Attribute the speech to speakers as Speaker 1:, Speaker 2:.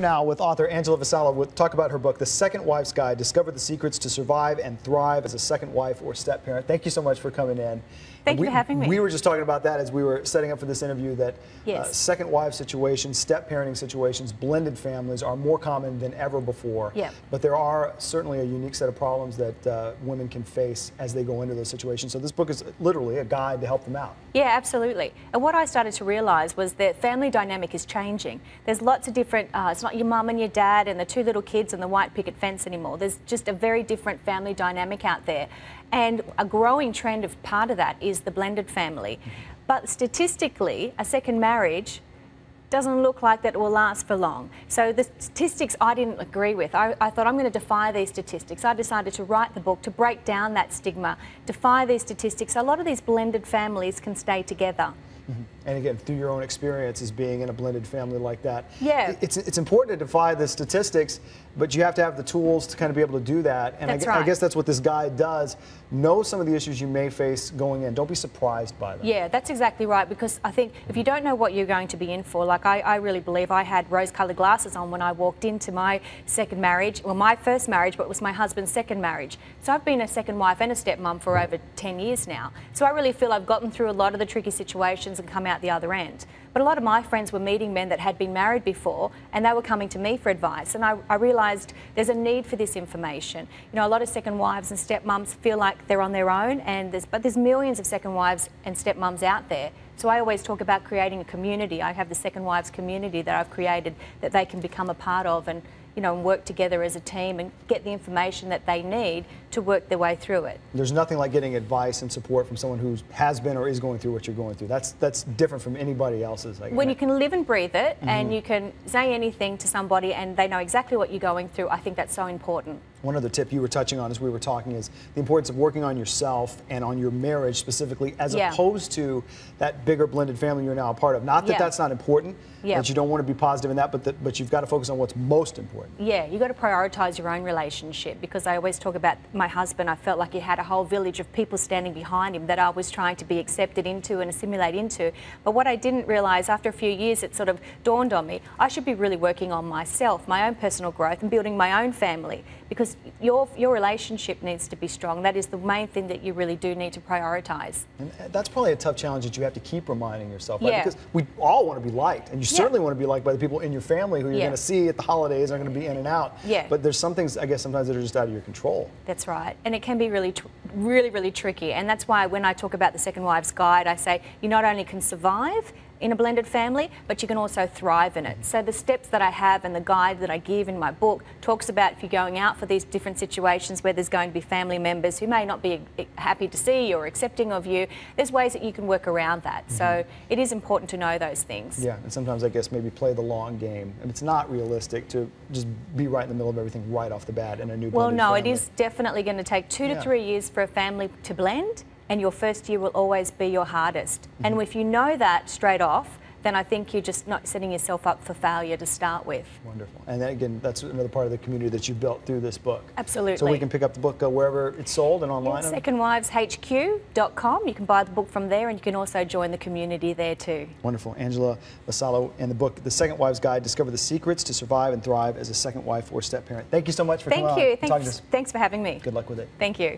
Speaker 1: Now with author Angela Vassallo, we'll talk about her book, The Second Wife's Guide, Discover the Secrets to Survive and Thrive as a Second Wife or Step-Parent. Thank you so much for coming in.
Speaker 2: Thank you for having me.
Speaker 1: We were just talking about that as we were setting up for this interview, that second wife situations, step-parenting situations, blended families are more common than ever before.
Speaker 2: Yeah.
Speaker 1: But there are certainly a unique set of problems that women can face as they go into those situations. So this book is literally a guide to help them out.
Speaker 2: Yeah, absolutely. And what I started to realise was that family dynamic is changing. There's lots of different, it's not your mum and your dad and the two little kids and the white picket fence anymore. There's just a very different family dynamic out there. And a growing trend of part of that is the blended family. But statistically, a second marriage doesn't look like that it will last for long. So the statistics I didn't agree with. I thought I'm going to defy these statistics. I decided to write the book to break down that stigma, defy these statistics. A lot of these blended families can stay together.
Speaker 1: And again, through your own experience as being in a blended family like that,
Speaker 2: it's
Speaker 1: important to defy the statistics, but you have to have the tools to kind of be able to do that. And I guess that's what this guide does. Know some of the issues you may face going in. Don't be surprised by them. Yeah,
Speaker 2: that's exactly right, because I think if you don't know what you're going to be in for, like I really believe I had rose-coloured glasses on when I walked into my second marriage, well, my first marriage, but it was my husband's second marriage. So I've been a second wife and a stepmom for over 10 years now. So I really feel I've gotten through a lot of the tricky situations and come out the other end. But a lot of my friends were meeting men that had been married before, and they were coming to me for advice, and I realised there's a need for this information. You know, a lot of second wives and stepmums feel like they're on their own, but there's millions of second wives and stepmums out there. So I always talk about creating a community. I have the second wives community that I've created that they can become a part of, and and work together as a team and get the information that they need to work their way through it.
Speaker 1: There's nothing like getting advice and support from someone who has been or is going through what you're going through. That's different from anybody else's.
Speaker 2: When you can live and breathe it, and you can say anything to somebody and they know exactly what you're going through, I think that's so important.
Speaker 1: One other tip you were touching on as we were talking is the importance of working on yourself and on your marriage specifically, as opposed to that bigger blended family you're now a part of. Not that that's not important, that you don't want to be positive in that, but you've got to focus on what's most important.
Speaker 2: Yeah, you've got to prioritise your own relationship, because I always talk about my husband. I felt like he had a whole village of people standing behind him that I was trying to be accepted into and assimilate into. But what I didn't realise, after a few years, it sort of dawned on me, I should be really working on myself, my own personal growth, and building my own family, because your relationship needs to be strong. That is the main thing that you really do need to prioritise. And
Speaker 1: that's probably a tough challenge that you have to keep reminding yourself, right? Because we all want to be liked, and you certainly want to be liked by the people in your family who you're going to see at the holidays, are going to be in and out. But there's some things, I guess, sometimes that are just out of your control.
Speaker 2: That's right. And it can be really tricky. And that's why when I talk about the Second Wife's Guide, I say you not only can survive in a blended family, but you can also thrive in it. So the steps that I have and the guide that I give in my book talks about if you're going out for these different situations where there's going to be family members who may not be happy to see you or accepting of you, there's ways that you can work around that. So it is important to know those things.
Speaker 1: Yeah, and sometimes I guess maybe play the long game. And it's not realistic to just be right in the middle of everything right off the bat in a new blended family.
Speaker 2: It is definitely going to take 2 to 3 years for a family to blend, and your first year will always be your hardest. And if you know that straight off, then I think you're just not setting yourself up for failure to start with.
Speaker 1: Wonderful. And then again, that's another part of the community that you've built through this book.
Speaker 2: Absolutely.
Speaker 1: So we can pick up the book wherever it's sold and online?
Speaker 2: secondwiveshq.com. You can buy the book from there, and you can also join the community there too.
Speaker 1: Wonderful. Angela Vassallo and the book, The Second Wife's Guide, Discover the Secrets to Survive and Thrive as a Second Wife or Step-Parent. Thank you so much for coming on.
Speaker 2: Thank you. Thanks for having me.
Speaker 1: Good luck with it.
Speaker 2: Thank you.